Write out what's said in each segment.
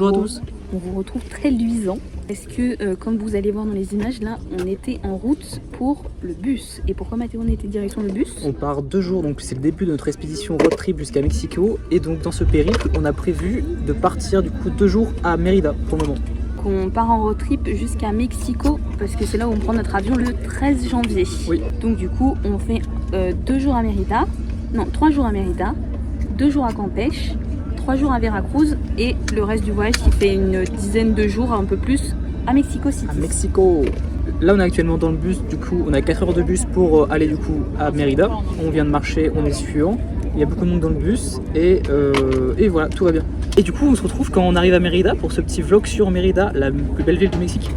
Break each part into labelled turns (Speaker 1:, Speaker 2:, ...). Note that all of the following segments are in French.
Speaker 1: Bonjour à tous.
Speaker 2: On vous retrouve très luisant parce que comme vous allez voir dans les images là, on était en route pour le bus. Et pourquoi Mathéo on était direction le bus?
Speaker 1: On part 2 jours, donc c'est le début de notre expédition road trip jusqu'à Mexico. Et donc dans ce périple, on a prévu de partir du coup 2 jours à Mérida pour le moment.
Speaker 2: On part en road trip jusqu'à Mexico parce que c'est là où on prend notre avion le 13 janvier.
Speaker 1: Oui.
Speaker 2: Donc du coup on fait 2 jours à Mérida, non 3 jours à Mérida, 2 jours à Campeche, 3 jours à Veracruz et le reste du voyage qui fait une dizaine de jours, un peu plus, à Mexico City.
Speaker 1: À Mexico. Là on est actuellement dans le bus, du coup on a 4 heures de bus pour aller du coup à Mérida. On vient de marcher, on est suivant. Il y a beaucoup de monde dans le bus et voilà, tout va bien. Et du coup on se retrouve quand on arrive à Mérida pour ce petit vlog sur Mérida, la plus belle ville du Mexique.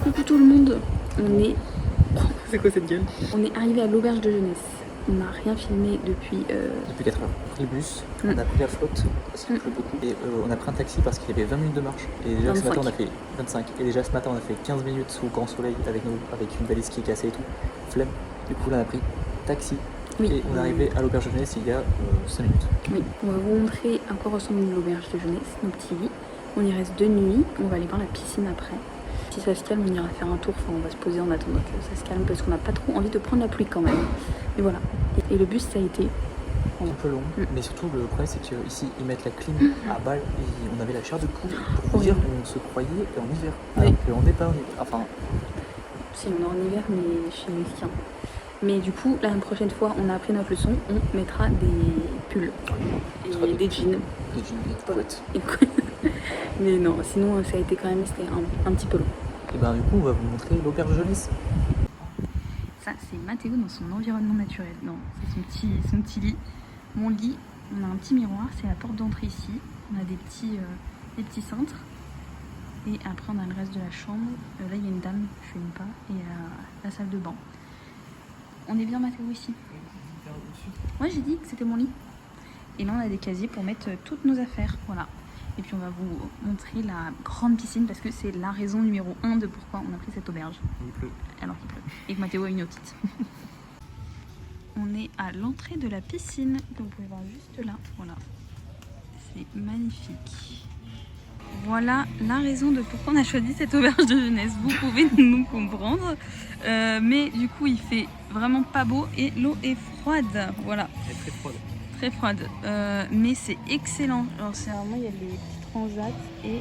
Speaker 2: Coucou tout le monde,
Speaker 1: C'est quoi cette gueule?
Speaker 2: on est arrivé à l'auberge de jeunesse. On n'a rien filmé depuis...
Speaker 1: Depuis 4 heures. On a pris le bus, on a pris la flotte parce qu'il pleut beaucoup et on a pris un taxi parce qu'il y avait 20 minutes de marche. Et déjà
Speaker 2: 25.
Speaker 1: ce matin on a fait 25. Et déjà ce matin on a fait 15 minutes sous grand soleil avec une valise qui est cassée et tout. Flemme. Du coup là on a pris taxi.
Speaker 2: Oui.
Speaker 1: Et on est arrivé à l'auberge de jeunesse il y a 5 minutes.
Speaker 2: Oui, on va vous montrer à quoi ressemble l'auberge de jeunesse, nos petits lits. On y reste 2 nuits, on va aller voir la piscine après. Si ça se calme, on ira faire un tour, enfin on va se poser en attendant que ça se calme parce qu'on n'a pas trop envie de prendre la pluie quand même. Mais voilà. Et le bus ça a été...
Speaker 1: Un peu long, mais surtout le problème c'est qu'ici ils mettent la clim à balle et on avait la chair de poule. Pour vous dire, on se croyait en hiver. Alors qu'on n'est pas en hiver. Enfin,
Speaker 2: Si on est en hiver mais chez les Mexicains. Mais du coup, la prochaine fois, on a appris notre leçon, on mettra des pulls et des jeans.
Speaker 1: des jeans et des couettes.
Speaker 2: Mais non, sinon ça a été quand même, c'était un petit peu long.
Speaker 1: Et ben du coup on va vous montrer l'auberge de jeunesse.
Speaker 2: Ça c'est Mathéo dans son environnement naturel. Non, c'est son petit lit. Mon lit, on a un petit miroir, c'est la porte d'entrée ici. On a des petits cintres. Et après on a le reste de la chambre. Là il y a une dame, je filme pas, et la salle de bain. On est bien Mathéo ici? Ouais, j'ai dit que c'était mon lit. Et là on a des casiers pour mettre toutes nos affaires, voilà. Et puis on va vous montrer la grande piscine parce que c'est la raison numéro 1 de pourquoi on a pris cette auberge.
Speaker 1: Il pleut.
Speaker 2: Alors qu'il pleut. Et que Mathéo a une otite. On est à l'entrée de la piscine, que vous pouvez voir juste là. Voilà. C'est magnifique. Voilà la raison de pourquoi on a choisi cette auberge de jeunesse. Vous pouvez nous comprendre. Mais du coup il fait vraiment pas beau et l'eau est froide. Voilà.
Speaker 1: Elle est très froide.
Speaker 2: Très froide, mais c'est excellent. Alors c'est vraiment, il y a des petits transats et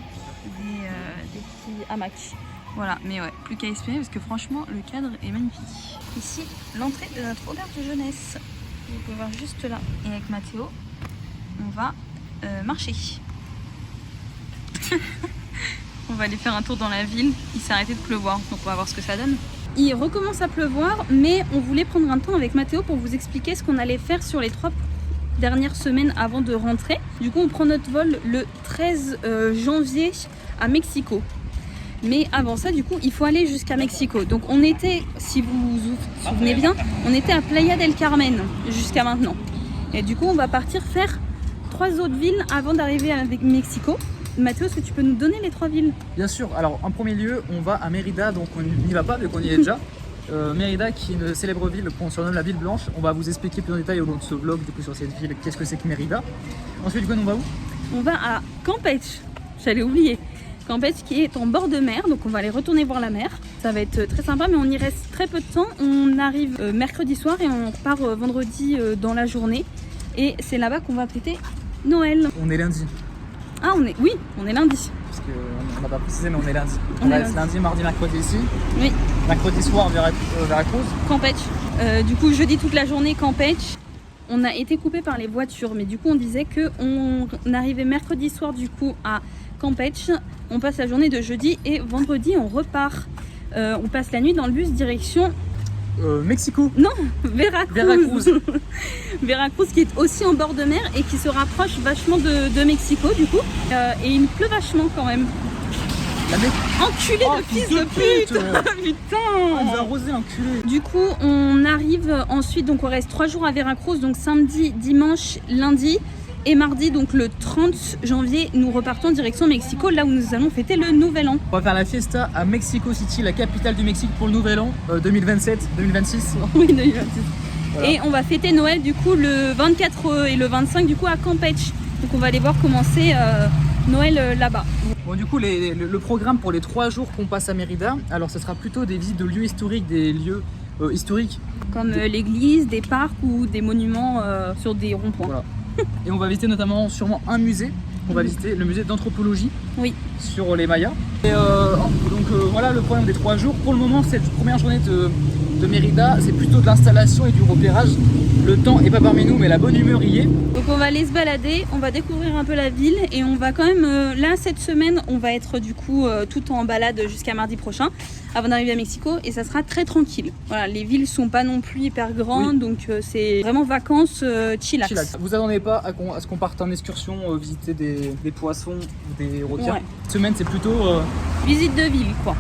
Speaker 2: des petits hamacs. Voilà, mais ouais, plus qu'à espérer parce que franchement le cadre est magnifique. Ici, l'entrée de notre auberge de jeunesse. Vous pouvez voir juste là. Et avec Mathéo, on va marcher. On va aller faire un tour dans la ville. Il s'est arrêté de pleuvoir, donc on va voir ce que ça donne. Il recommence à pleuvoir, mais on voulait prendre un temps avec Mathéo pour vous expliquer ce qu'on allait faire sur les 3 dernières semaines avant de rentrer. Du coup on prend notre vol le 13 janvier à Mexico. Mais avant ça du coup il faut aller jusqu'à Mexico. Donc on était, si vous vous souvenez bien, on était à Playa del Carmen jusqu'à maintenant. Et du coup on va partir faire 3 autres villes avant d'arriver à Mexico. Mathéo, est-ce que tu peux nous donner les 3 villes?
Speaker 1: Bien sûr, alors en premier lieu on va à Mérida, donc on n'y va pas vu qu'on y est déjà. Mérida qui est une célèbre ville qu'on surnomme la ville blanche. On va vous expliquer plus en détail au long de ce vlog du coup, sur cette ville, qu'est-ce que c'est que Mérida. Ensuite du coup on va où?
Speaker 2: On va à Campeche, j'allais oublier. Campeche qui est en bord de mer, donc on va aller retourner voir la mer. Ça va être très sympa mais on y reste très peu de temps. On arrive mercredi soir et on repart vendredi dans la journée. Et c'est là-bas qu'on va fêter Noël.
Speaker 1: On est lundi.
Speaker 2: Ah on est lundi.
Speaker 1: Parce qu'on n'a pas précisé mais on est lundi.
Speaker 2: On est
Speaker 1: reste lundi, mardi, mercredi ici.
Speaker 2: Oui.
Speaker 1: Mercredi soir Veracruz.
Speaker 2: Campeche. Du coup jeudi toute la journée Campeche. on a été coupé par les voitures, mais du coup on disait que on arrivait mercredi soir du coup à Campeche, on passe la journée de jeudi et vendredi on repart. On passe la nuit dans le bus direction
Speaker 1: Mexico.
Speaker 2: non, Veracruz.
Speaker 1: Veracruz.
Speaker 2: Veracruz qui est aussi en bord de mer et qui se rapproche vachement de Mexico du coup. Et il pleut vachement quand même. Enculé
Speaker 1: Oh,
Speaker 2: de fils de pute. Putain.
Speaker 1: On nous a arrosé, enculé.
Speaker 2: Du coup, on arrive ensuite, donc on reste 3 jours à Veracruz, donc samedi, dimanche, lundi et mardi, donc le 30 janvier, nous repartons en direction Mexico, là où nous allons fêter le Nouvel An.
Speaker 1: On va faire la fiesta à Mexico City, la capitale du Mexique pour le Nouvel An 2027-2026.
Speaker 2: Oui, 2026.
Speaker 1: Voilà.
Speaker 2: Et on va fêter Noël du coup le 24 et le 25 du coup à Campeche. Donc on va aller voir comment c'est Noël là-bas.
Speaker 1: Bon, du coup, le programme pour les 3 jours qu'on passe à Mérida, alors ce sera plutôt des visites de lieux historiques, des lieux historiques.
Speaker 2: Comme l'église, des parcs ou des monuments sur des ronds-points.
Speaker 1: Voilà. Et on va visiter notamment sûrement un musée. On va visiter le musée d'anthropologie
Speaker 2: Oui.
Speaker 1: sur les Mayas. Et voilà le programme des 3 jours. Pour le moment, cette première journée de Mérida, c'est plutôt de l'installation et du repérage. Le temps est pas parmi nous, mais la bonne humeur y est.
Speaker 2: Donc on va aller se balader, on va découvrir un peu la ville et on va quand même, là cette semaine, on va être du coup tout en balade jusqu'à mardi prochain avant d'arriver à Mexico et ça sera très tranquille. Voilà, les villes sont pas non plus hyper grandes, donc c'est vraiment vacances chillax.
Speaker 1: Chillax. Vous attendez pas à ce qu'on parte en excursion, visiter des poissons, des requins.
Speaker 2: Ouais.
Speaker 1: Cette semaine, c'est plutôt...
Speaker 2: Visite de ville quoi.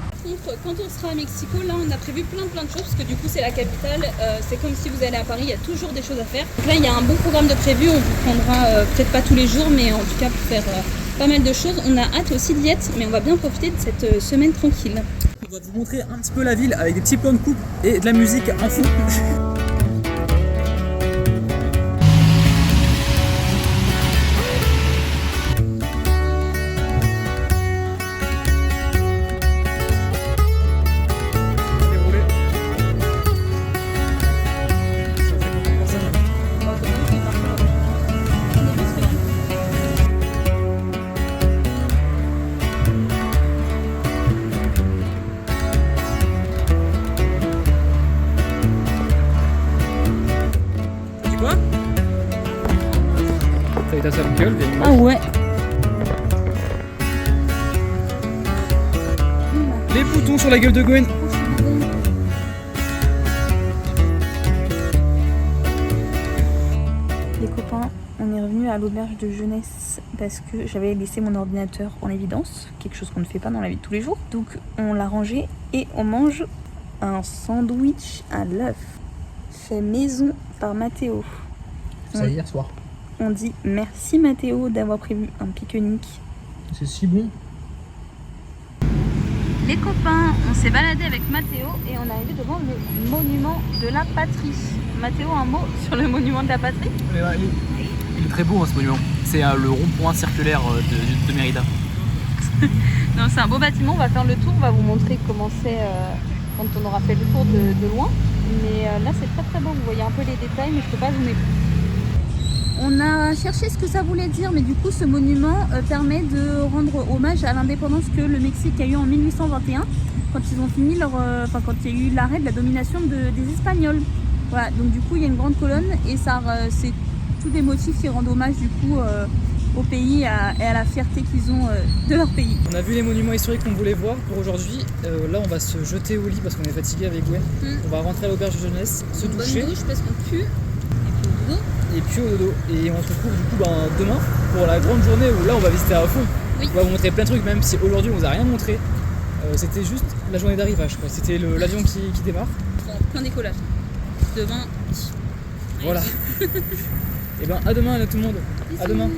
Speaker 2: Quand on sera à Mexico, là on a prévu plein de choses parce que du coup c'est la capitale, c'est comme si vous allez à Paris, il y a toujours des choses à faire. Donc là il y a un bon programme de prévu, on vous prendra peut-être pas tous les jours mais en tout cas pour faire pas mal de choses. On a hâte aussi d'y être mais on va bien profiter de cette semaine tranquille.
Speaker 1: On va vous montrer un petit peu la ville avec des petits plans de coupe et de la musique en fond. Ta seule gueule, vieille moche.
Speaker 2: Ah ouais.
Speaker 1: Les boutons sur la gueule de Gwen.
Speaker 2: Les copains, on est revenu à l'auberge de jeunesse parce que j'avais laissé mon ordinateur en évidence, quelque chose qu'on ne fait pas dans la vie de tous les jours. Donc on l'a rangé et on mange un sandwich à l'œuf fait maison par Mathéo.
Speaker 1: Ça hier soir.
Speaker 2: On dit merci Mathéo d'avoir prévu un pique-nique.
Speaker 1: C'est si bon.
Speaker 2: Les copains, on s'est baladé avec Mathéo et on est arrivé devant le monument de la patrie. Mathéo, un mot sur le monument de la patrie?
Speaker 1: Il est très beau ce monument. C'est le rond-point circulaire de Mérida.
Speaker 2: Non, c'est un beau bâtiment, on va faire le tour, on va vous montrer comment c'est quand on aura fait le tour de loin. Mais là c'est très beau, vous voyez un peu les détails mais je peux pas zoomer plus. On a cherché ce que ça voulait dire, mais du coup ce monument permet de rendre hommage à l'indépendance que le Mexique a eu en 1821, quand ils ont fini quand il y a eu l'arrêt de la domination des Espagnols. Voilà, donc du coup il y a une grande colonne et ça c'est tous des motifs qui rendent hommage du coup au pays et à la fierté qu'ils ont de leur pays.
Speaker 1: On a vu les monuments historiques qu'on voulait voir pour aujourd'hui. Là on va se jeter au lit parce qu'on est fatigué avec Gwen. On va rentrer à l'auberge de jeunesse, se doucher.
Speaker 2: Bonne douche parce qu'on pue.
Speaker 1: Et puis au dodo. Et on se retrouve du coup demain pour la grande journée où là on va visiter à fond.
Speaker 2: Oui.
Speaker 1: On va vous montrer plein de trucs, même si aujourd'hui on vous a rien montré. C'était juste la journée d'arrivage, quoi. C'était l'avion qui démarre.
Speaker 2: Plein décollage. Demain.
Speaker 1: Voilà. Et ben à demain tout le monde. À demain.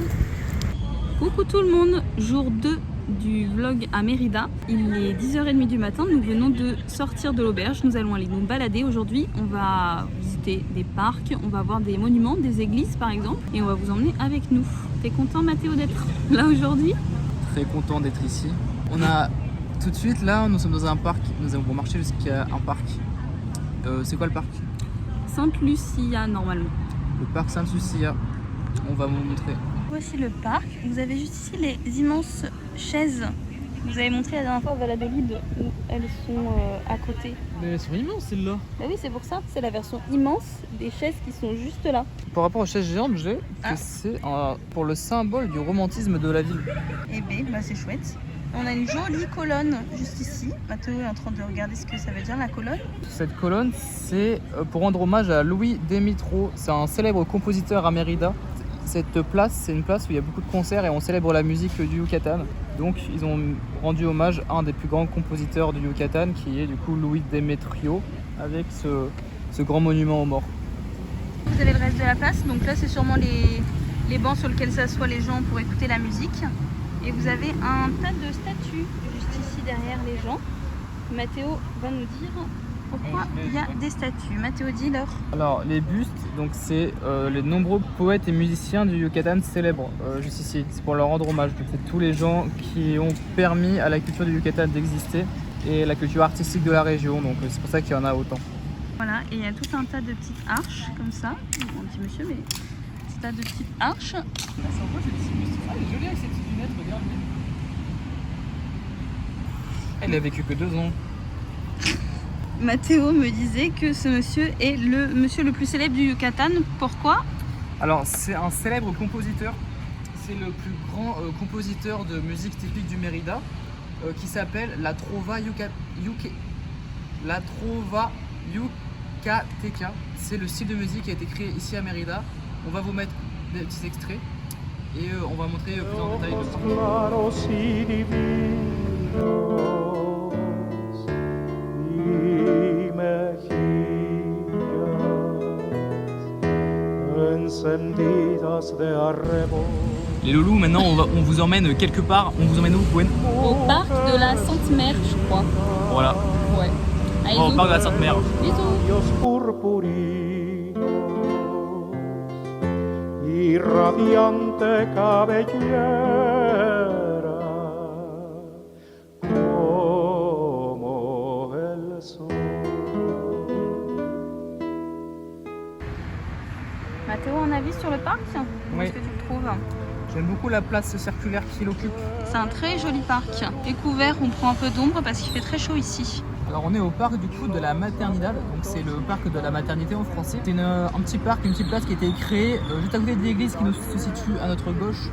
Speaker 2: Coucou tout le monde, jour 2 du vlog à Mérida. Il est 10h30 du matin, nous venons de sortir de l'auberge, nous allons aller nous balader aujourd'hui. On va visiter des parcs, on va voir des monuments, des églises par exemple, et on va vous emmener avec nous. T'es content Mathéo d'être là aujourd'hui?
Speaker 1: Très content d'être ici. On a tout de suite là, nous sommes dans un parc, nous allons marcher jusqu'à un parc. C'est quoi le parc?
Speaker 2: Sainte-Lucia normalement.
Speaker 1: Le parc Sainte-Lucia, on va vous montrer.
Speaker 2: Voici le parc, vous avez juste ici les immenses chaises Vous avez montré la dernière fois à Valladolid où elles sont à côté.
Speaker 1: Mais elles sont immenses celles-là.
Speaker 2: Bah oui, c'est pour ça. C'est la version immense des chaises qui sont juste là.
Speaker 1: Par rapport aux chaises géantes, j'ai que c'est pour le symbole du romantisme de la ville.
Speaker 2: Eh ben, bah c'est chouette. On a une jolie colonne juste ici. Mathéo est en train de regarder ce que ça veut dire la colonne.
Speaker 1: Cette colonne, c'est pour rendre hommage à Louis Demetrio. C'est un célèbre compositeur à Mérida. Cette place, c'est une place où il y a beaucoup de concerts et on célèbre la musique du Yucatan. Donc ils ont rendu hommage à un des plus grands compositeurs du Yucatan, qui est du coup Louis Demetrio, avec ce grand monument aux morts.
Speaker 2: Vous avez le reste de la place. Donc là, c'est sûrement les bancs sur lesquels s'assoient les gens pour écouter la musique. Et vous avez un tas de statues juste ici derrière les gens. Mathéo va nous dire pourquoi il y a des statues. Mathéo, dis-leur.
Speaker 1: Alors les bustes, donc c'est les nombreux poètes et musiciens du Yucatan célèbres juste ici. C'est pour leur rendre hommage. Donc, c'est tous les gens qui ont permis à la culture du Yucatan d'exister et la culture artistique de la région. Donc c'est pour ça qu'il y en a autant.
Speaker 2: Voilà, et il y a tout un tas de petites arches comme ça. Un petit monsieur, mais un tas de petites arches.
Speaker 1: Elle est jolie avec ses petites lunettes, regarde. Elle a vécu que 2 ans.
Speaker 2: Mathéo me disait que ce monsieur est le monsieur le plus célèbre du Yucatan. Pourquoi?
Speaker 1: Alors c'est un célèbre compositeur. C'est le plus grand compositeur de musique typique du Mérida qui s'appelle la Trova Yucateca. C'est le style de musique qui a été créé ici à Mérida. On va vous mettre des petits extraits et on va montrer plus en détail le Les loulous, maintenant on vous emmène quelque part. On vous emmène où, Gwen?
Speaker 2: Au parc de la Sainte Mère, je crois.
Speaker 1: Voilà.
Speaker 2: Ouais. Allez,
Speaker 1: Au parc de la Sainte Mère.
Speaker 2: Bisous.
Speaker 3: Y radiante cabellera como el sol.
Speaker 2: Mathéo, un avis sur le parc? Où
Speaker 1: Oui.
Speaker 2: est-ce que tu le trouves?
Speaker 1: J'aime beaucoup la place circulaire qu'il occupe.
Speaker 2: C'est un très joli parc. Découvert, on prend un peu d'ombre parce qu'il fait très chaud ici.
Speaker 1: Alors on est au parc du coup de la Maternidad, donc c'est le parc de la maternité en français. C'est un petit parc, une petite place qui a été créée juste à côté de l'église qui se situe à notre gauche,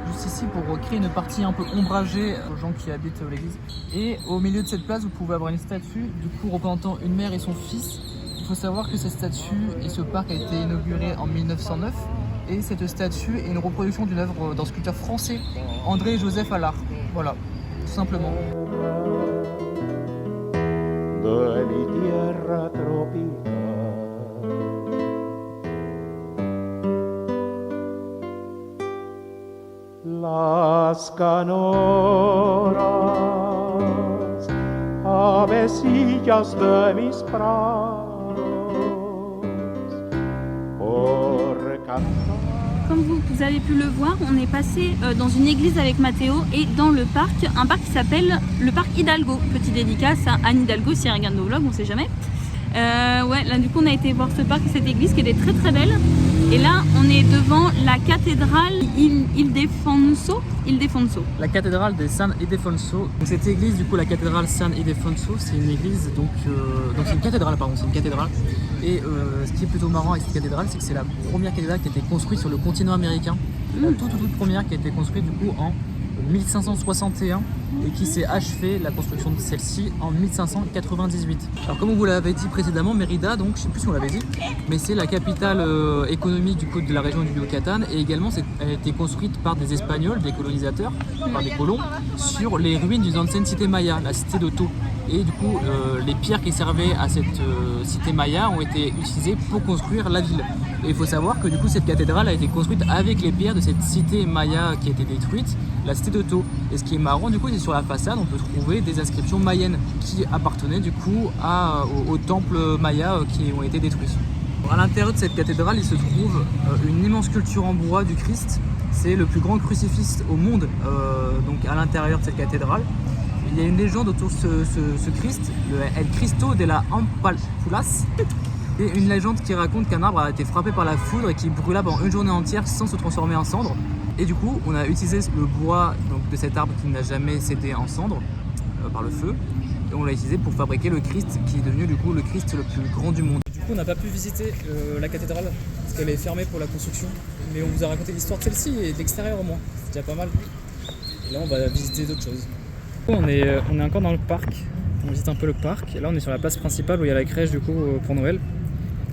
Speaker 1: juste ici pour créer une partie un peu ombragée aux gens qui habitent l'église. Et au milieu de cette place, vous pouvez avoir une statue du coup représentant une mère et son fils. Il faut savoir que cette statue et ce parc a été inauguré en 1909 et cette statue est une reproduction d'une œuvre d'un sculpteur français, André-Joseph Allard. Voilà, tout simplement.
Speaker 3: De mi tierra tropical. Las canoras, avecillas de mis prados, por cantar.
Speaker 2: Comme vous avez pu le voir, on est passé dans une église avec Mathéo et dans le parc, un parc qui s'appelle le parc Hidalgo. Petite dédicace à Anne Hidalgo si elle regarde nos vlogs, on sait jamais. Ouais, là du coup on a été voir ce parc et cette église qui était très très belle. Et là on est devant la cathédrale Ildefonso.
Speaker 1: La cathédrale de San Ildefonso. Donc cette église, du coup la cathédrale San Ildefonso, c'est une église, donc c'est une cathédrale, pardon, c'est une cathédrale. Et ce qui est plutôt marrant avec cette cathédrale, c'est que c'est la première cathédrale qui a été construite sur le continent américain. La toute première qui a été construite du coup en 1561 et qui s'est achevée, la construction de celle-ci, en 1598. Alors comme on vous l'avait dit précédemment, Mérida, donc je sais plus si on l'avait dit, mais c'est la capitale économique du coup de la région du Yucatan et également elle a été construite par des Espagnols, des colonisateurs, par des colons, sur les ruines d'une ancienne cité maya, la cité de To. Et du coup, les pierres qui servaient à cette cité maya ont été utilisées pour construire la ville. Et il faut savoir que du coup, cette cathédrale a été construite avec les pierres de cette cité maya qui a été détruite, la cité de To. Et ce qui est marrant, du coup, c'est sur la façade, on peut trouver des inscriptions mayennes qui appartenaient du coup aux temples mayas qui ont été détruits. À l'intérieur de cette cathédrale, il se trouve une immense sculpture en bois du Christ. C'est le plus grand crucifix au monde, donc à l'intérieur de cette cathédrale. Il y a une légende autour de ce Christ, le El Cristo de la Ampalpulas. Et une légende qui raconte qu'un arbre a été frappé par la foudre et qui brûla pendant une journée entière sans se transformer en cendre. Et du coup, on a utilisé le bois donc, de cet arbre qui n'a jamais cédé en cendres par le feu. Et on l'a utilisé pour fabriquer le Christ qui est devenu du coup le Christ le plus grand du monde. Du coup, on n'a pas pu visiter la cathédrale parce qu'elle est fermée pour la construction. Mais on vous a raconté l'histoire de celle-ci et de l'extérieur au moins. C'est déjà pas mal. Et là, on va visiter d'autres choses. On est encore dans le parc. On visite un peu le parc. Et là, on est sur la place principale où il y a la crèche du coup pour Noël.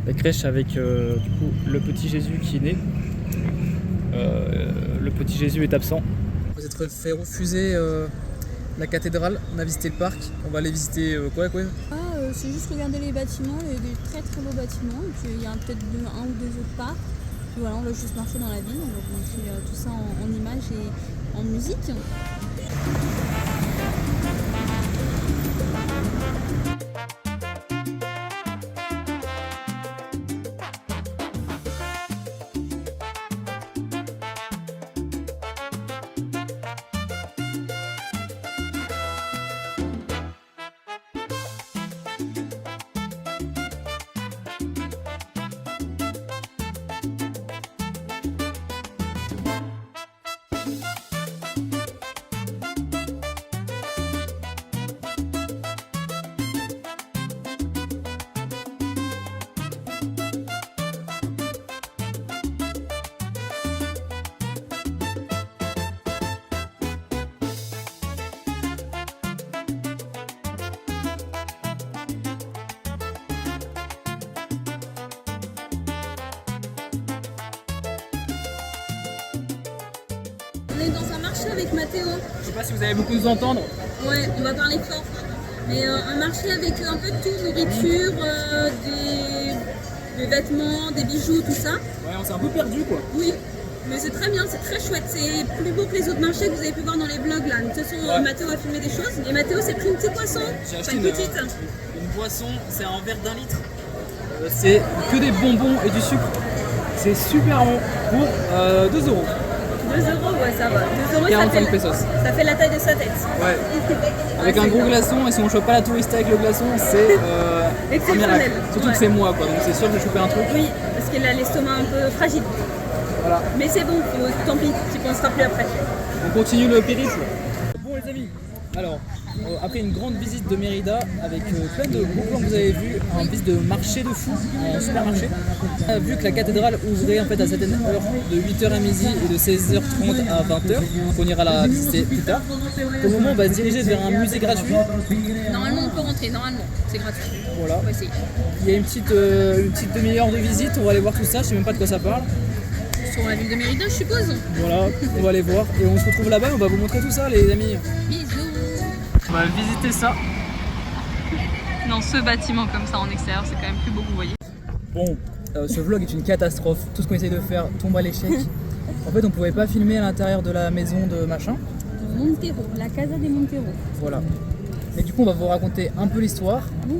Speaker 1: La crèche avec du coup le petit Jésus qui est né. Le petit Jésus est absent. On s'est fait refuser la cathédrale. On a visité le parc. On va aller visiter quoi.
Speaker 2: C'est juste regarder les bâtiments, il y a des très très beaux bâtiments. Et puis il y a peut-être un ou deux autres parcs. Puis voilà, on va juste marcher dans la ville. On va vous montrer tout ça en images et en musique. On est dans un marché avec Mathéo.
Speaker 1: Je sais pas si vous allez beaucoup nous entendre.
Speaker 2: Ouais, on va parler fort. Mais un marché avec un peu de tout, nourriture, des vêtements, des bijoux, tout ça.
Speaker 1: Ouais, on s'est un peu perdu quoi.
Speaker 2: Oui, mais c'est très bien, c'est très chouette. C'est plus beau que les autres marchés que vous avez pu voir dans les vlogs là. De toute façon,
Speaker 1: Ouais.
Speaker 2: Mathéo a filmé des choses. Et Mathéo s'est pris une petite boisson.
Speaker 1: J'ai
Speaker 2: Enfin,
Speaker 1: acheté
Speaker 2: une petite.
Speaker 1: une boisson, c'est un verre d'1 litre. C'est que des bonbons et du sucre. C'est super bon pour 2 euros.
Speaker 2: 2 euros, ouais, ça va. 2 euros,
Speaker 1: 45 pesos.
Speaker 2: ça fait la taille de sa tête.
Speaker 1: Ouais. Avec un gros glaçon, et si on chope pas la tourista avec le glaçon, c'est un
Speaker 2: Exceptionnel.
Speaker 1: miracle. Surtout
Speaker 2: Ouais.
Speaker 1: que c'est moi quoi, donc c'est sûr que je vais choper un truc.
Speaker 2: Oui, parce qu'elle a l'estomac un peu fragile.
Speaker 1: Voilà.
Speaker 2: Mais c'est bon, tant pis, tu penseras plus après.
Speaker 1: On continue le périple. Bon les amis, alors après une grande visite de Mérida avec plein de beaux plans que vous avez vus, un visite de marché de fou, un supermarché. On a vu que la cathédrale ouvrait en fait à certaines heures de 8h à midi et de 16h30 à 20h. Donc on ira la visiter plus tard. Pour le moment on va se diriger vers un musée gratuit.
Speaker 2: Normalement, on peut rentrer, normalement, c'est gratuit.
Speaker 1: Voilà.
Speaker 2: On va essayer.
Speaker 1: Il y a une petite demi-heure de visite, on va aller voir tout ça, je sais même pas de quoi ça parle.
Speaker 2: Sur la ville de Mérida, je suppose.
Speaker 1: Voilà, on va aller voir et on se retrouve là-bas et on va vous montrer tout ça les amis.
Speaker 2: Bisous.
Speaker 1: On va visiter ça.
Speaker 2: Dans ce bâtiment comme ça en extérieur, c'est quand même plus beau que vous voyez.
Speaker 1: Bon, ce vlog est une catastrophe. Tout ce qu'on essaye de faire tombe à l'échec. En fait, on pouvait pas filmer à l'intérieur de la maison de machin.
Speaker 2: Montero, la Casa de Montero.
Speaker 1: Voilà. Mais du coup, on va vous raconter un peu l'histoire.
Speaker 2: Bon,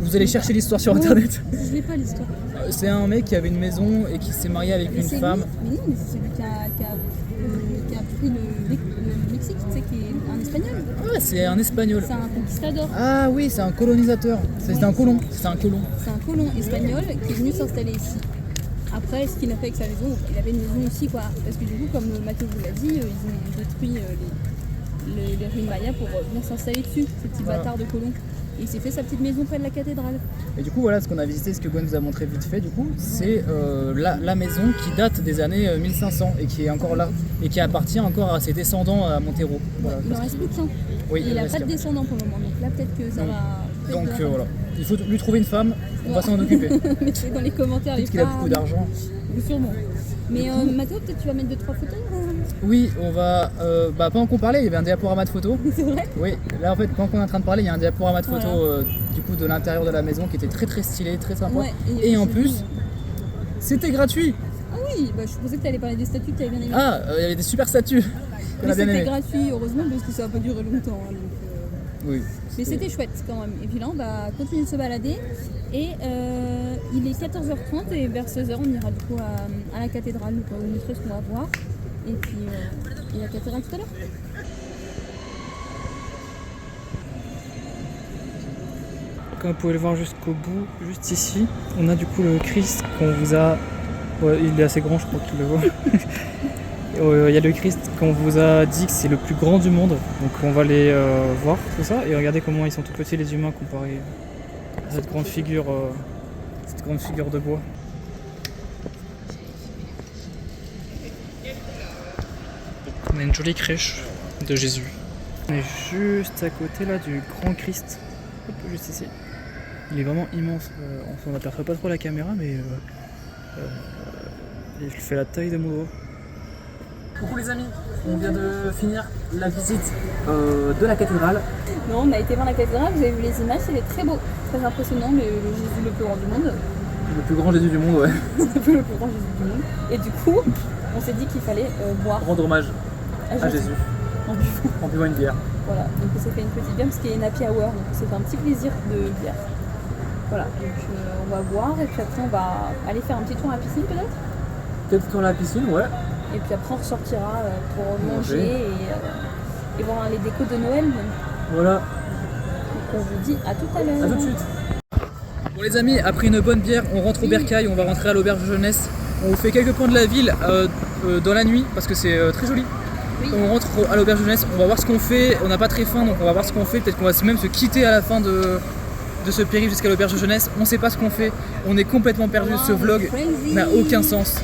Speaker 1: Vous allez chercher l'histoire sur internet.
Speaker 2: je l'ai pas l'histoire.
Speaker 1: C'est un mec qui avait une maison et qui s'est marié avec une
Speaker 2: C'est
Speaker 1: femme.
Speaker 2: lui, mais non, mais c'est celui qui a pris le Mexique, tu sais, qui est un espagnol.
Speaker 1: Ah, c'est un espagnol.
Speaker 2: C'est un conquistador.
Speaker 1: Ah oui, c'est un colonisateur. C'est un colon. C'est un colon.
Speaker 2: C'est un colon espagnol qui est venu s'installer ici. Après, ce qu'il a fait avec sa maison, il avait une maison ici, quoi. Parce que du coup, comme Mathéo vous l'a dit, ils ont détruit les ruines Maya pour venir s'installer dessus, ces petits
Speaker 1: Voilà.
Speaker 2: bâtards de colons. Et il s'est fait sa petite maison près de la cathédrale.
Speaker 1: Et du coup, voilà ce qu'on a visité, ce que Gwen nous a montré vite fait, du coup, c'est la maison qui date des années 1500 et qui est encore là et qui appartient encore à ses descendants à Montero. Voilà,
Speaker 2: Il en
Speaker 1: parce
Speaker 2: reste
Speaker 1: qu'il-
Speaker 2: plus qu'un.
Speaker 1: Oui,
Speaker 2: Et il
Speaker 1: il
Speaker 2: n'a
Speaker 1: reste
Speaker 2: pas de
Speaker 1: qu'un.
Speaker 2: descendants pour le moment. Donc là, peut-être que ça
Speaker 1: Donc-
Speaker 2: va.
Speaker 1: Donc voilà, il faut lui trouver une femme, on va s'en occuper.
Speaker 2: Mettez dans les commentaires les
Speaker 1: Peut-être qu'il a
Speaker 2: femmes.
Speaker 1: beaucoup d'argent.
Speaker 2: Sûrement. Mais Mathéo, peut-être tu vas mettre 2-3 photos.
Speaker 1: Oui, on va. Pendant qu'on parlait, il y avait un diaporama de photos.
Speaker 2: C'est vrai.
Speaker 1: Oui, là en fait, pendant qu'on est en train de parler, il y a un diaporama de photos
Speaker 2: Voilà.
Speaker 1: du coup de l'intérieur de la maison qui était très très stylé, très sympa.
Speaker 2: Ouais,
Speaker 1: Et en
Speaker 2: c'est
Speaker 1: plus,
Speaker 2: cool.
Speaker 1: c'était gratuit.
Speaker 2: Ah oui, bah, je pensais que tu allais parler des statues que tu avais bien aimé.
Speaker 1: Ah, il y avait des super statues. On
Speaker 2: Mais
Speaker 1: a bien
Speaker 2: c'était
Speaker 1: aimé.
Speaker 2: gratuit, heureusement, parce que ça va pas durer longtemps. Hein, donc,
Speaker 1: Oui.
Speaker 2: Mais c'était chouette quand même. Et puis là, on va continuer de se balader. Et il est 14h30 et vers 16h, on ira du coup à la cathédrale pour vous montrer ce qu'on va voir. Et puis, et la cathédrale tout à l'heure.
Speaker 1: Comme vous pouvez le voir jusqu'au bout, juste ici, on a du coup le Christ qu'on vous a Ouais, il est assez grand, je crois qu'il le voit. Il y a le Christ qu'on vous a dit que c'est le plus grand du monde, donc on va aller voir tout ça et regardez comment ils sont tout petits les humains comparés à cette grande figure de bois. On a une jolie crèche de Jésus. On est juste à côté là du grand Christ, hop, juste ici. Il est vraiment immense, on n'aperçoit pas trop la caméra mais il fait la taille de mon doigt. Coucou les amis, on vient de finir la visite de la cathédrale.
Speaker 2: Non, on a été voir la cathédrale, vous avez vu les images, c'est très beau, très impressionnant, le Jésus le plus grand du monde.
Speaker 1: Le plus grand Jésus du monde, ouais.
Speaker 2: Le plus grand Jésus du monde. Et du coup, on s'est dit qu'il fallait boire
Speaker 1: Rendre hommage à Jésus
Speaker 2: en
Speaker 1: en buvant une bière.
Speaker 2: Voilà, donc on s'est fait une petite bière parce qu'il y a une happy hour, donc on s'est fait un petit plaisir de bière. Voilà, donc on va boire et puis après on va aller faire un petit tour à la piscine peut-être.
Speaker 1: Peut-être dans la piscine, ouais.
Speaker 2: Et puis après on ressortira pour manger et voir les décos de Noël même.
Speaker 1: Voilà.
Speaker 2: Donc on vous dit à tout à l'heure.
Speaker 1: À tout de suite. Bon les amis, après une bonne bière, on rentre au bercail, on va rentrer à l'auberge de jeunesse. On vous fait quelques points de la ville dans la nuit parce que c'est très joli.
Speaker 2: Oui.
Speaker 1: On rentre à l'auberge de jeunesse, on va voir ce qu'on fait. On n'a pas très faim donc on va voir ce qu'on fait. Peut-être qu'on va même se quitter à la fin de ce périple jusqu'à l'auberge de jeunesse. On sait pas ce qu'on fait, on est complètement perdu. Ce vlog n'a aucun sens.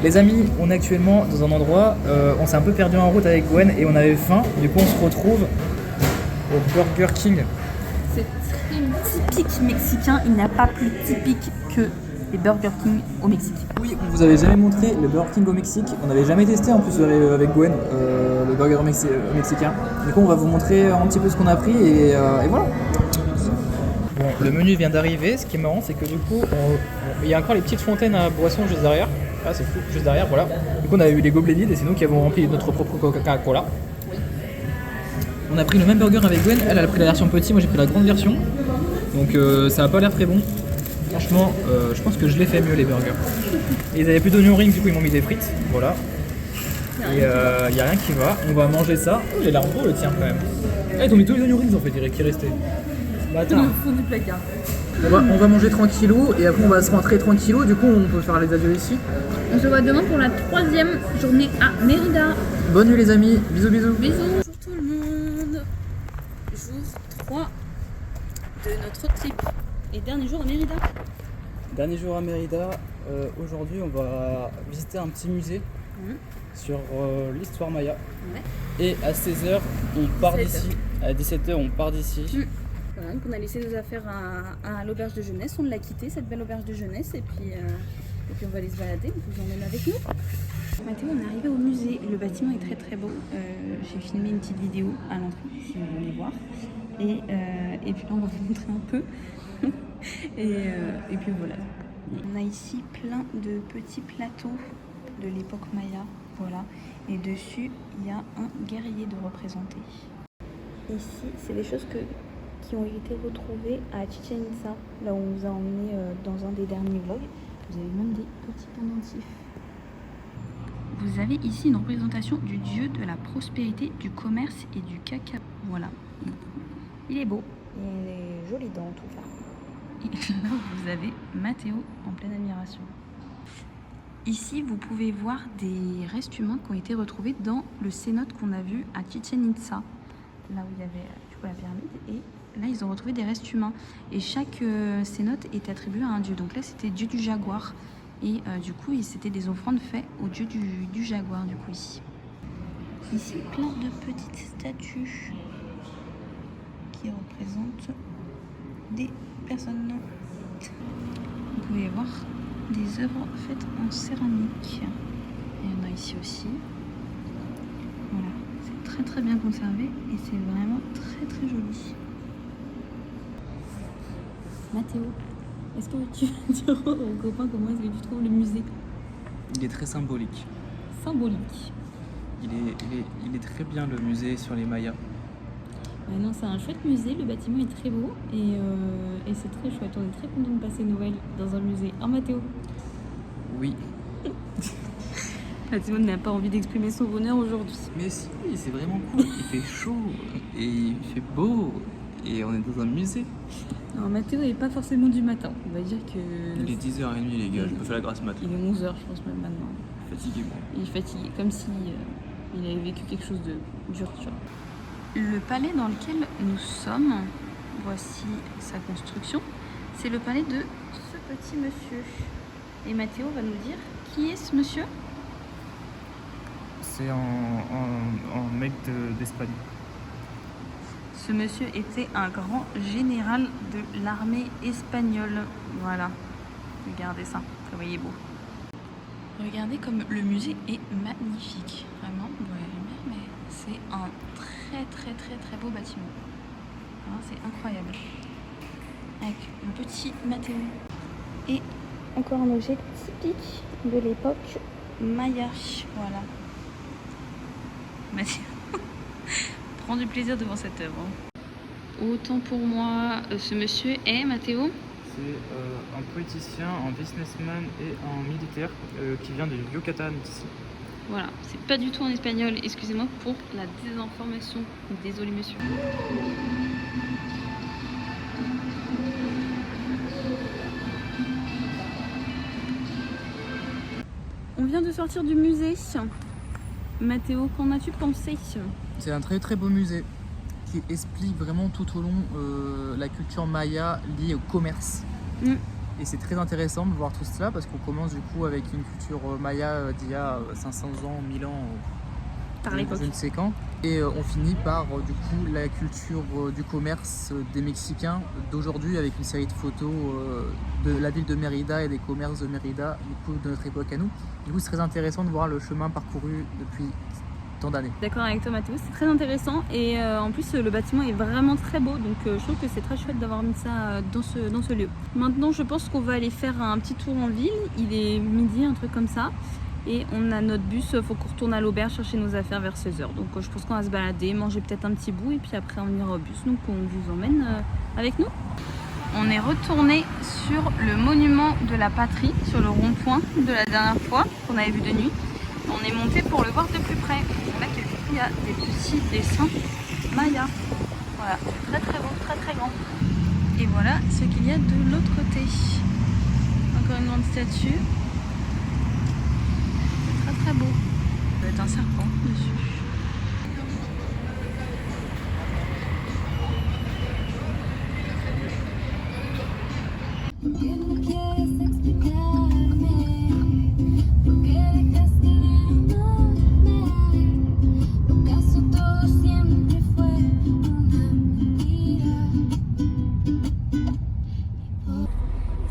Speaker 1: Les amis, on est actuellement dans un endroit, on s'est un peu perdu en route avec Gwen et on avait faim, du coup on se retrouve au Burger King.
Speaker 2: C'est très typique mexicain, il n'y a pas plus typique que les Burger King au Mexique.
Speaker 1: Oui, on vous avait jamais montré le Burger King au Mexique, on n'avait jamais testé en plus avec Gwen le burger mexicain. Du coup on va vous montrer un petit peu ce qu'on a pris et voilà. Bon, le menu vient d'arriver, ce qui est marrant c'est que du coup il y a encore les petites fontaines à boissons juste derrière. Ah c'est fou, juste derrière, voilà. Du coup on a eu les gobelets vides et c'est nous qui avons rempli notre propre Coca-Cola.
Speaker 2: Oui.
Speaker 1: On a pris le même burger avec Gwen, elle a pris la version petit, moi j'ai pris la grande version. Donc ça a pas l'air très bon. Franchement, je pense que je l'ai fait mieux les burgers. Et ils avaient plus d'oignon ring, du coup ils m'ont mis des frites, voilà. Et il n'y a rien qui va, on va manger ça. Oh, il a l'air beau le tien quand même. Ah, ils ont mis tous les oignons rings en fait, qui restaient. Bah, attends.
Speaker 2: Le fond du placard.
Speaker 1: On va manger tranquillou et après on va se rentrer tranquillou, du coup on peut faire les adieux ici.
Speaker 2: On se voit demain pour la 3e journée à Mérida.
Speaker 1: Bonne nuit les amis, bisous bisous.
Speaker 2: Bisous. Bonjour tout le monde. Jour 3 de notre trip et dernier jour à Mérida.
Speaker 1: Dernier jour à Mérida, aujourd'hui on va visiter un petit musée sur l'histoire maya.
Speaker 2: Ouais.
Speaker 1: Et à 16h on part d'ici, à 17h on part d'ici.
Speaker 2: Voilà, donc on a laissé nos affaires à l'auberge de jeunesse, on l'a quitté cette belle auberge de jeunesse et puis on va aller se balader, on vous emmène avec nous. Mathéo, on est arrivé au musée, le bâtiment est très très beau, j'ai filmé une petite vidéo à l'entrée si vous voulez voir et puis là on va vous montrer un peu et puis voilà. On a ici plein de petits plateaux de l'époque maya, voilà, et dessus il y a un guerrier de représenté. Ici c'est des choses qui ont été retrouvées à Chichen Itza, là où on nous a emmenés dans un des derniers vlogs. Vous avez même des petits pendentifs. Vous avez ici une représentation du dieu de la prospérité, du commerce et du cacao. Voilà. Il est beau. Il est joli dents en tout cas. Et là, vous avez Mathéo en pleine admiration. Ici, vous pouvez voir des restes humains qui ont été retrouvés dans le cénote qu'on a vu à Chichen Itza, là où il y avait du coup la pyramide. Et là, ils ont retrouvé des restes humains. Et chaque cénote est attribué à un dieu. Donc là, c'était dieu du jaguar. Et du coup, c'était des offrandes faites au dieu du jaguar, du coup, ici. Ici, plein de petites statues qui représentent des personnes. Vous pouvez voir des œuvres faites en céramique. Il y en a ici aussi. Voilà, c'est très très bien conservé et c'est vraiment très très joli. Mathéo, est-ce que tu vas dire aux copains comment est-ce que tu trouves le musée?
Speaker 1: Il est très symbolique.
Speaker 2: Symbolique.
Speaker 1: Il est très bien le musée sur les Mayas.
Speaker 2: Ouais, non, c'est un chouette musée, le bâtiment est très beau et c'est très chouette. On est très content de passer Noël dans un musée. Hein Mathéo?
Speaker 1: Oui.
Speaker 2: Mathéo n'a pas envie d'exprimer son bonheur aujourd'hui.
Speaker 1: Mais si, c'est vraiment cool. Il fait chaud et il fait beau et on est dans un musée.
Speaker 2: Alors Mathéo n'est pas forcément du matin. On va dire que...
Speaker 1: Il est 10h30 les gars, je peux faire la grasse mat.
Speaker 2: Il est 11h je pense même maintenant.
Speaker 1: Fatigué moi.
Speaker 2: Il est fatigué, comme si il avait vécu quelque chose de dur, tu vois. Le palais dans lequel nous sommes, voici sa construction, c'est le palais de ce petit monsieur. Et Mathéo va nous dire qui est ce monsieur?
Speaker 1: C'est en mec d'Espagne.
Speaker 2: Ce monsieur était un grand général de l'armée espagnole. Voilà, regardez ça, voyez beau. Regardez comme le musée est magnifique, vraiment, vous voyez bien, mais c'est un très beau bâtiment. Hein, c'est incroyable. Avec un petit Mathéo. Et encore un objet typique de l'époque Maya. Voilà. Mathéo prend du plaisir devant cette œuvre. Autant pour moi, ce monsieur est Mathéo.
Speaker 1: C'est un politicien, un businessman et un militaire qui vient du Yucatan d'ici.
Speaker 2: Voilà, c'est pas du tout en espagnol, excusez-moi pour la désinformation. Désolé monsieur. On vient de sortir du musée. Mathéo, qu'en as-tu pensé?
Speaker 1: C'est un très beau musée qui explique vraiment tout au long la culture maya liée au commerce. Et c'est très intéressant de voir tout cela parce qu'on commence du coup avec une culture maya d'il y a 500 ans, 1000 ans,
Speaker 2: Par l'époque.
Speaker 1: je ne sais quand. Et on finit par du coup la culture du commerce des Mexicains d'aujourd'hui avec une série de photos de la ville de Mérida et des commerces de Mérida du coup de notre époque à nous. Du coup c'est très intéressant de voir le chemin parcouru depuis tant d'années.
Speaker 2: D'accord avec toi Mathéo, c'est très intéressant et en plus le bâtiment est vraiment très beau donc je trouve que c'est très chouette d'avoir mis ça dans ce lieu. Maintenant je pense qu'on va aller faire un petit tour en ville, il est midi, un truc comme ça et on a notre bus, faut qu'on retourne à l'auberge chercher nos affaires vers 16h donc je pense qu'on va se balader, manger peut-être un petit bout et puis après on ira au bus donc on vous emmène avec nous. On est retourné sur le monument de la patrie, sur le rond-point de la dernière fois qu'on avait vu de nuit. On est monté pour le voir de plus près. Là, il y a des petits dessins mayas. Voilà, c'est très beau, très grand. Et voilà ce qu'il y a de l'autre côté. Encore une grande statue. C'est très beau. Ça doit être un serpent dessus.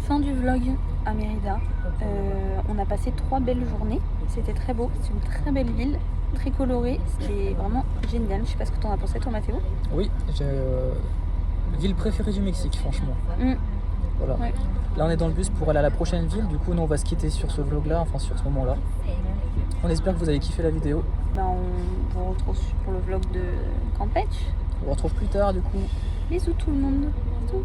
Speaker 2: Fin du vlog à Mérida. On a passé 3 belles journées. C'était très beau. C'est une très belle ville, très colorée. C'était vraiment génial. Je sais pas ce que t'en as pensé toi Mathéo.
Speaker 1: Oui, j'ai ville préférée du Mexique franchement. Voilà.
Speaker 2: Ouais.
Speaker 1: Là on est dans le bus pour aller à la prochaine ville, du coup nous on va se quitter sur ce vlog là, enfin sur ce moment là. On espère que vous avez kiffé la vidéo.
Speaker 2: On vous retrouve pour le vlog de Campeche.
Speaker 1: On vous retrouve plus tard du coup.
Speaker 2: Bisous tout le monde. Bisous.